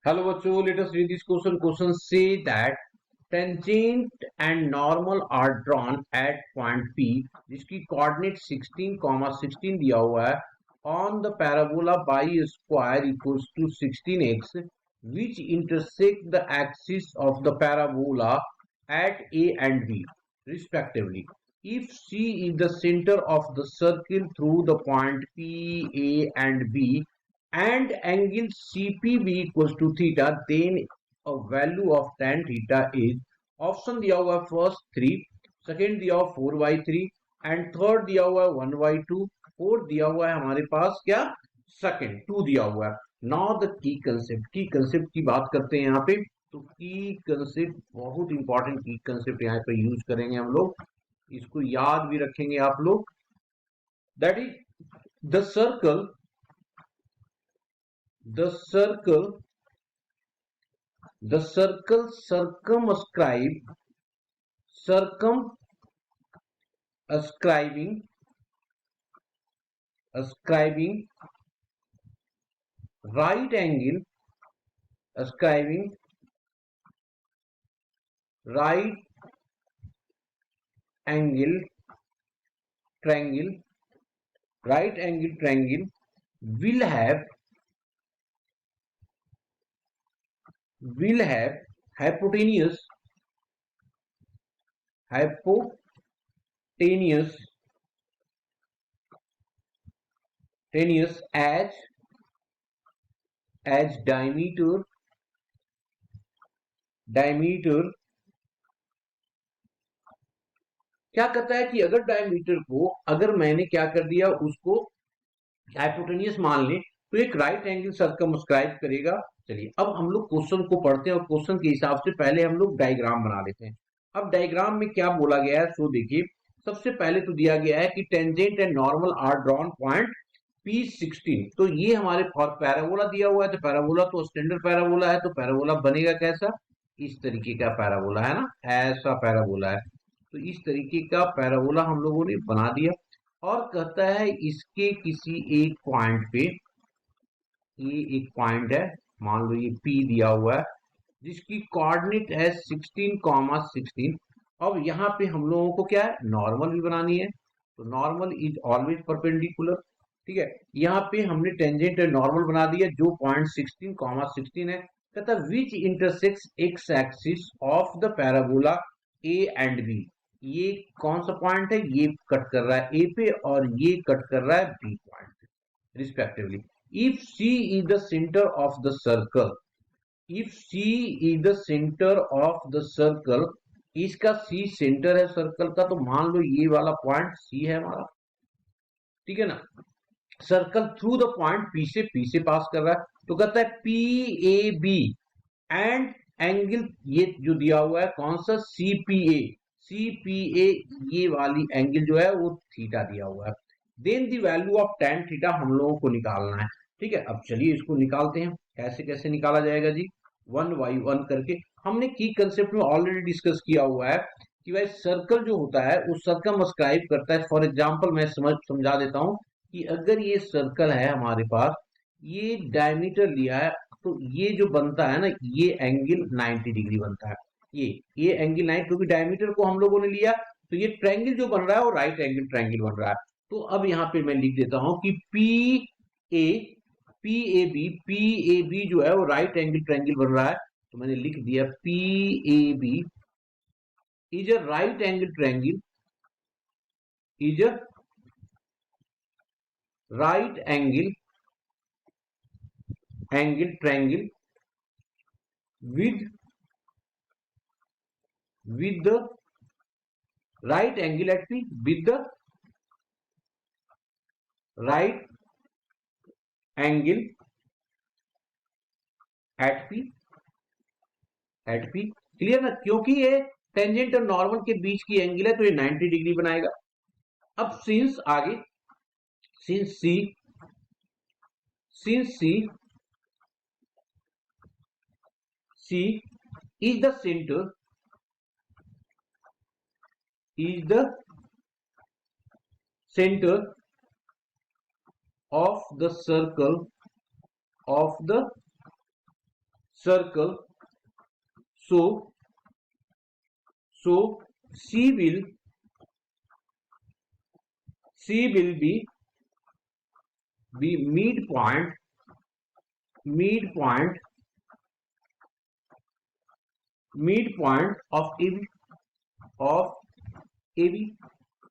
Hello बच्चों, let us read this question. Question say that tangent and normal are drawn at point P जिसकी coordinate 16, 16 दिया हुआ है on the parabola by square equals to 16x which intersect the axis of the parabola at A and B respectively. If C is the center of the circle through the point P, A and B and angle CPB equals to theta, then a value of tan theta is option दिया हुआ है first 3, second दिया हुआ 4/3 and third दिया हुआ है 1/2, fourth दिया हुआ है हमारे पास क्या सेकेंड 2 दिया हुआ है. नाउ द की कंसेप्ट की बात करते हैं यहाँ पे. तो की कंसेप्ट बहुत इंपॉर्टेंट की कंसेप्ट यहाँ पे यूज करेंगे हम लोग, इसको याद भी रखेंगे आप लोग. That is the circle the circle the circle circumscribing ascribing right angle ascribing right angle triangle right angle triangle will have hypotenuse hypotenuse tenuous as diameter क्या कहता है कि अगर डायमीटर को अगर मैंने क्या कर दिया उसको हाइपोटेनियस मान ले तो एक राइट एंगल सर्कमस्क्राइब करेगा. चलिए अब हम लोग क्वेश्चन को पढ़ते हैं और क्वेश्चन के हिसाब से पहले हम लोग डायग्राम बना लेते हैं. अब डायग्राम में क्या बोला गया है सो देखिए. सबसे पहले तो दिया गया है कि tangent and normal are drawn point P16. तो ये हमारे फॉर पैराबोला दिया हुआ है, तो पैराबोला तो स्टैंडर्ड पैराबोला है, तो पैराबोला बनेगा कैसा, इस तरीके का पैराबोला है ना, ऐसा पैराबोला है. तो इस तरीके का पैराबोला हम लोगों ने बना दिया और कहता है इसके किसी एक पॉइंट पे, ये एक पॉइंट है मान लो ये P दिया हुआ है जिसकी कोऑर्डिनेट है 16, 16. अब यहाँ पे हम लोगों को क्या है नॉर्मल भी बनानी है, तो नॉर्मल इज ऑलवेज परपेंडिकुलर. ठीक है, यहाँ पे हमने टेंजेंट और नॉर्मल बना दिया जो पॉइंट 16, 16 है. कहता है which intersects x axis of the parabola a and b. ये कौन सा पॉइंट है, ये कट कर रहा है ए पे और ये कट कर रहा है बी पॉइंट पे respectively. if C is the center of the circle, if C is the center of the circle, इसका C सेंटर है सर्कल का, तो मान लो ये वाला पॉइंट C है हमारा. ठीक है ना, circle through the point P से पास कर रहा है, तो कहता है PAB एंड एंगल ये जो दिया हुआ है कौन सा CPA ये वाली एंगल जो है वो थीटा दिया हुआ है. Then the value of tan theta हम लोगों को निकालना है. ठीक है, अब चलिए इसको निकालते हैं. कैसे कैसे निकाला जाएगा जी, 1/1 करके. हमने की कंसेप्ट में ऑलरेडी डिस्कस किया हुआ है कि भाई सर्कल जो होता है वो सर्कमस्क्राइब करता है. फॉर एग्जांपल मैं समझा देता हूं कि अगर ये सर्कल है हमारे पास, ये डायमीटर लिया है, तो ये जो बनता है ना ये एंगल 90 डिग्री बनता है. ये एंगल 90 क्योंकि डायमीटर को हम लोगों ने लिया, तो ये ट्रायंगल जो बन रहा है वो राइट एंगल ट्रायंगल बन रहा है. तो अब यहाँ पे मैं लिख देता हूं कि ए पी ए बी जो है वो राइट एंगल ट्रायंगल बन रहा है. तो मैंने लिख दिया PAB is a right angle triangle, is a right angle triangle with the right angle at P, with the right angle at P. Clear ना, क्योंकि ये टेंजेंट और नॉर्मल के बीच की एंगल है तो ये 90 डिग्री बनाएगा. अब सिंस आगे since C is the center of the circle circle, so C will be midpoint of AB।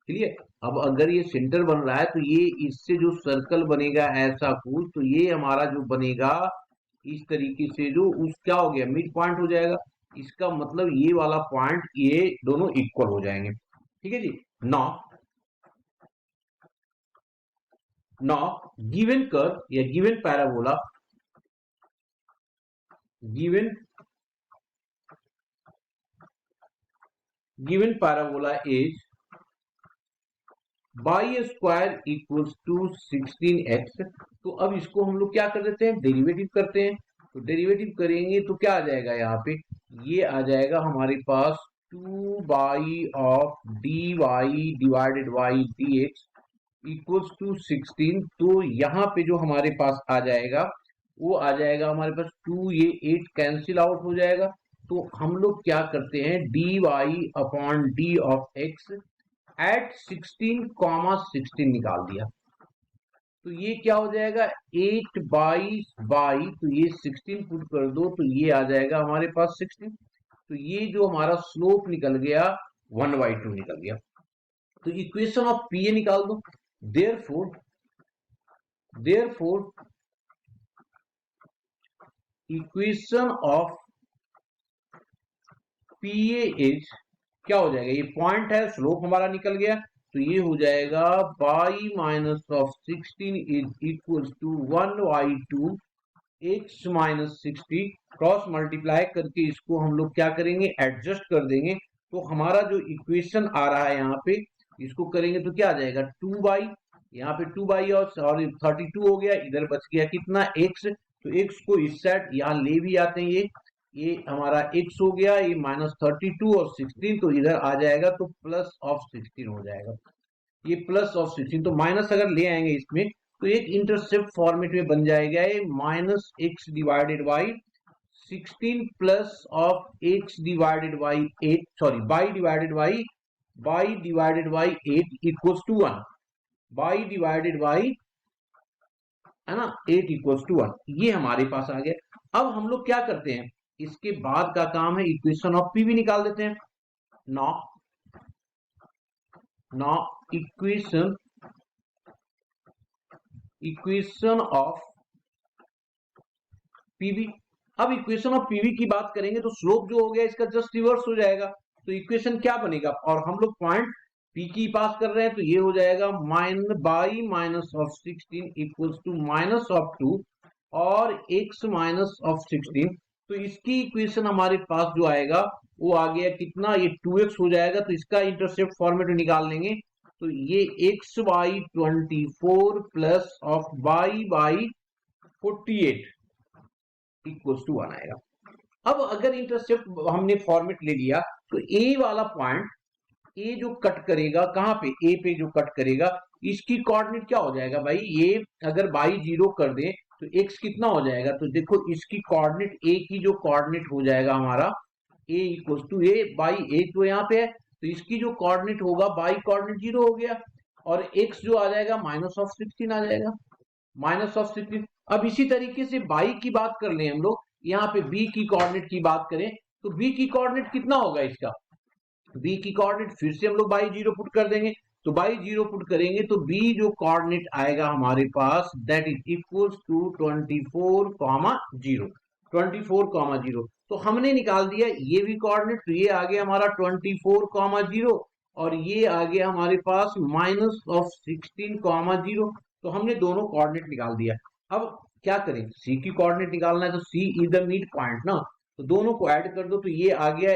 Clear. अब अगर ये सेंटर बन रहा है तो ये इससे जो सर्कल बनेगा ऐसा कुछ, तो ये हमारा जो बनेगा इस तरीके से, जो उस क्या हो गया, मिड पॉइंट हो जाएगा। इसका मतलब ये वाला पॉइंट, ये दोनों इक्वल हो जाएंगे। ठीक है जी। नाउ गिवन कर्व या given parabola, given parabola is y square equals to 16x। तो अब इसको हम लोग क्या कर देते हैं, डेरिवेटिव करते हैं। तो डेरिवेटिव करेंगे तो क्या आ जाएगा, यहाँ पे ये आ जाएगा हमारे पास 2 of dy divided by dx equals to 16। तो यहाँ पे जो हमारे पास आ जाएगा वो आ जाएगा हमारे पास 2, ये 8 कैंसिल आउट हो जाएगा। तो हम लोग क्या करते हैं, dy upon d of x at 16, 16 निकाल दिया। तो ये क्या हो जाएगा, 8 बाई, तो ये 16 पुट कर दो तो ये आ जाएगा हमारे पास 16। तो ये जो हमारा स्लोप निकल गया 1/2 निकल गया। तो इक्वेशन ऑफ पीए निकाल दो। Therefore equation of PA is क्या हो जाएगा, ये पॉइंट है, स्लोप हमारा निकल गया, तो ये हो जाएगा y minus of 16 is equals to 1/2 x minus 60। Cross multiply करके इसको हम लोग क्या करेंगे, एडजस्ट कर देंगे। तो हमारा जो इक्वेशन आ रहा है यहाँ पे, इसको करेंगे तो क्या आ जाएगा, 2 यहाँ पे 2 और 32 हो गया, इधर बच गया कितना, x। तो x को इस साइड यहाँ ले भी आते हैं, ये हमारा x हो गया, ये -32 और 16, तो इधर आ जाएगा तो प्लस ऑफ 16 हो जाएगा। ये प्लस ऑफ 16, तो माइनस अगर ले आएंगे इसमें तो एक इंटरसेप्ट फॉर्मेट में बन जाएगा, ये -x divided by 16 plus of x divided by 8, sorry y divided by 8 equals to 1, y divided by, है ना, 8 इक्वल्स टू 1। ये हमारे पास आ गया। अब हम लोग क्या करते हैं, इसके बाद का काम है इक्वेशन ऑफ पी भी निकाल देते हैं। Now equation of PV. अब इक्वेशन ऑफ पीवी की बात करेंगे तो स्लोप जो हो गया इसका जस्ट रिवर्स हो जाएगा। तो इक्वेशन क्या बनेगा, और हम लोग पॉइंट पी की पास कर रहे हैं तो ये हो जाएगा by minus of 16 equals to -2 और x माइनस ऑफ 16। तो इसकी इक्वेशन हमारे पास जो आएगा वो आ गया कितना, ये 2x हो जाएगा। तो इसका इंटरसेप्ट फॉर्मेट में निकाल लेंगे तो ये x by 24 plus of y by 48 equals to 1 आएगा। अब अगर इंटरसेप्ट हमने फॉर्मेट ले लिया तो a वाला पॉइंट, ए जो कट करेगा कहां पे, ए पे जो कट करेगा, इसकी कोऑर्डिनेट क्या हो जाएगा भाई, ये अगर बाई 0 कर दे तो x कितना हो जाएगा, तो देखो इसकी कोऑर्डिनेट, ए की जो कोऑर्डिनेट हो जाएगा हमारा a equals to a by a, तो यहाँ पे है तो इसकी जो कोऑर्डिनेट होगा बाई कोऑर्डिनेट 0 हो गया, और x जो आ जाएगा -16 आ जाएगा, -16। अब इसी तरीके से बाई की बात कर ले हम लोग, यहाँ पे b की कोऑर्डिनेट की बात करें तो b की कोऑर्डिनेट कितना होगा इसका, b की कोऑर्डिनेट फिर से हम लोग बाई 0 पुट कर देंगे। तो बाई 0 पुट करेंगे तो b जो कोऑर्डिनेट आएगा हमारे पास दैट इज इक्वल्स टू 24,0। तो हमने निकाल दिया ये भी कोऑर्डिनेट, तो ये आ गया हमारा 24,0 और ये आ गया हमारे पास -16,0। तो हमने दोनों कोऑर्डिनेट निकाल दिया। अब क्या करें, c की कोऑर्डिनेट निकालना है तो c is the mid point ना, तो दोनों को ऐड कर दो तो ये आ गया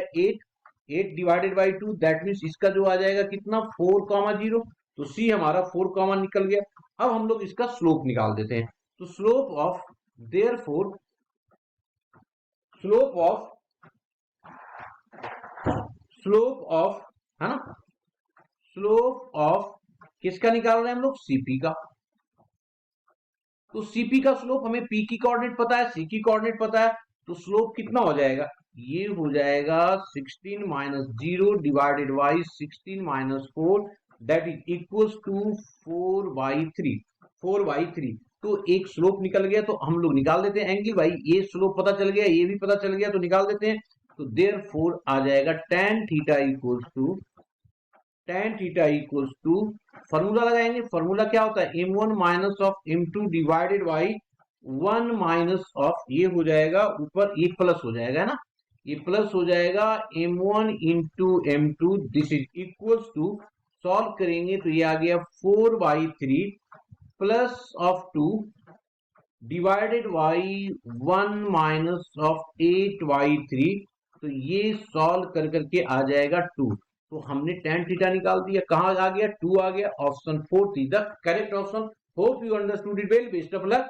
8 डिवाइडेड बाई 2, दैट मीन्स इसका जो आ जाएगा कितना 4,0। तो c हमारा 4, निकल गया। अब हम लोग इसका स्लोप निकाल देते हैं। तो slope of, therefore slope of है ना, स्लोप ऑफ किसका निकाल रहे हैं हम लोग, सीपी का। तो सीपी का स्लोप, हमें पी की कोऑर्डिनेट पता है, सी की कोऑर्डिनेट पता है, तो स्लोप कितना हो जाएगा, ये हो जाएगा 16 minus 0 divided by 16 minus 4 that is equals to 4/3। 4/3 तो एक स्लोप निकल गया, तो हम लोग निकाल देते हैं एंगल। भाई ये स्लोप पता चल गया, ये भी पता चल गया, तो निकाल देते हैं। तो देयरफॉर आ जाएगा tan theta equals to formula लगाएंगे। फॉर्मूला क्या होता है, m1 minus of m2 divided by 1 minus of, ये हो जाएगा ऊपर ये प्लस हो जाएगा ना, ये प्लस हो जाएगा m1 into m2 this is equals to, solve करेंगे तो ये आ गया 4/3 plus of 2 divided by 1 minus of 8/3। तो ये सॉल्व कर करके आ जाएगा 2। तो हमने tan थीटा निकाल दिया, कहां आ गया, 2 आ गया। Option 4 is the correct option. Hope you understood it well. Best of luck.